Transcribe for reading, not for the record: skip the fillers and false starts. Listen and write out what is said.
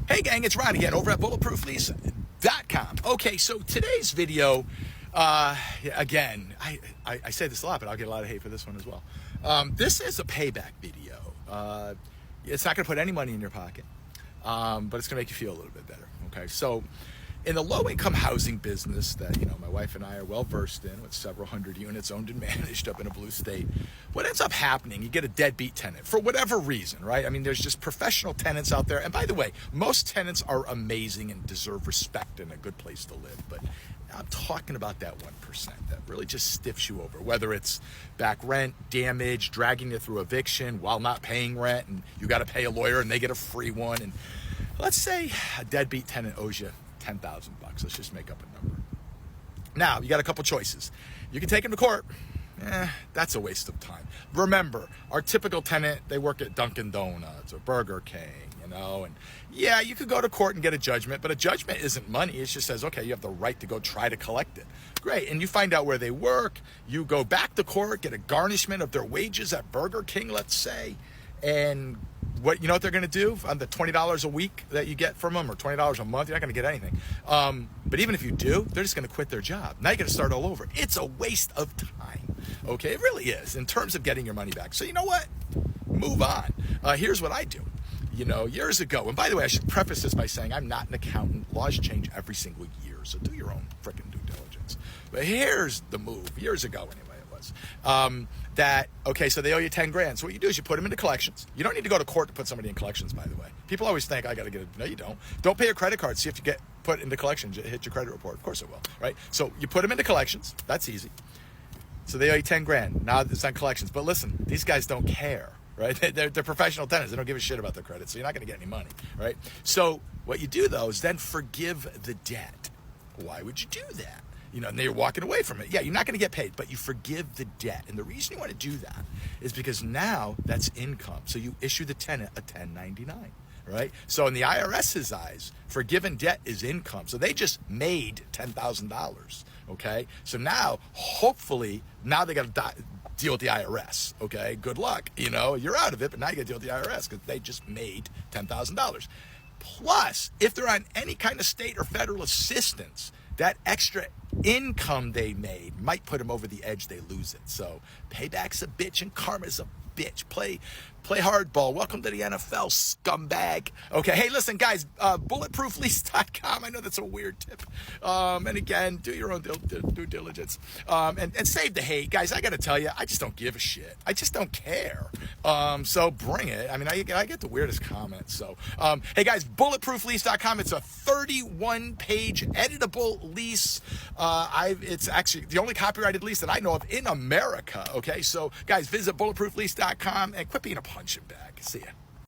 Hey gang, it's Ron again over at bulletprooflease.com. Okay, so today's video, again, I say this a lot, but I'll get a lot of hate for this one as well. This is a payback video. It's not going to put any money in your pocket, but it's going to make you feel a little bit better. Okay, so in the low-income housing business that, my wife and I are well-versed in, with several hundred units owned and managed up in a blue state, what ends up happening, you get a deadbeat tenant for whatever reason, right? I mean, there's just professional tenants out there. And by the way, most tenants are amazing and deserve respect and a good place to live. But I'm talking about that 1% that really just stiffs you over, whether it's back rent, damage, dragging you through eviction while not paying rent, and you got to pay a lawyer and they get a free one. And let's say a deadbeat tenant owes you $10,000. Let's just make up a number. Now, you got a couple choices. You can take him to court. That's a waste of time. Remember, our typical tenant, they work at Dunkin' Donuts or Burger King, and yeah, you could go to court and get a judgment, but a judgment isn't money. It just says, okay, you have the right to go try to collect it. Great, and you find out where they work, you go back to court, get a garnishment of their wages at Burger King, let's say, and what they're going to do on the $20 a week that you get from them, or $20 a month? You're not going to get anything. But even if you do, they're just going to quit their job. Now you got to start all over. It's a waste of time. Okay, it really is in terms of getting your money back. So you know what? Move on. Here's what I do. Years ago, and by the way, I should preface this by saying I'm not an accountant. Laws change every single year, so do your own freaking due diligence. But here's the move. Years ago, anyway. So they owe you 10 grand. So what you do is you put them into collections. You don't need to go to court to put somebody in collections, by the way. People always think, I got to get it. No, you don't. Don't pay your credit card. See if you get put into collections. It hit your credit report. Of course it will, right? So you put them into collections. That's easy. So they owe you 10 grand. Now it's on collections. But listen, these guys don't care, right? They're professional tenants. They don't give a shit about their credit. So you're not going to get any money, right? So what you do, though, is then forgive the debt. Why would you do that? And you're walking away from it. Yeah, you're not going to get paid, but you forgive the debt. And the reason you want to do that is because now that's income. So you issue the tenant a 1099, right? So in the IRS's eyes, forgiven debt is income. So they just made $10,000, okay? So now, hopefully, now they got to deal with the IRS, okay? Good luck. You're out of it, but now you got to deal with the IRS because they just made $10,000. Plus, if they're on any kind of state or federal assistance, that extra income they made might put them over the edge. They lose it. So payback's a bitch and karma's a bitch. Play hardball. Welcome to the NFL, scumbag. Okay, hey, listen, guys, bulletprooflease.com. I know that's a weird tip. And again, do your own due diligence. And save the hate. Guys, I got to tell you, I just don't give a shit. I just don't care. So bring it. I mean, I get the weirdest comments. So, hey, guys, bulletprooflease.com. It's a 31-page editable lease. It's actually the only copyrighted lease that I know of in America. Okay, so, guys, visit bulletprooflease.com and quit being a punching bag. See ya.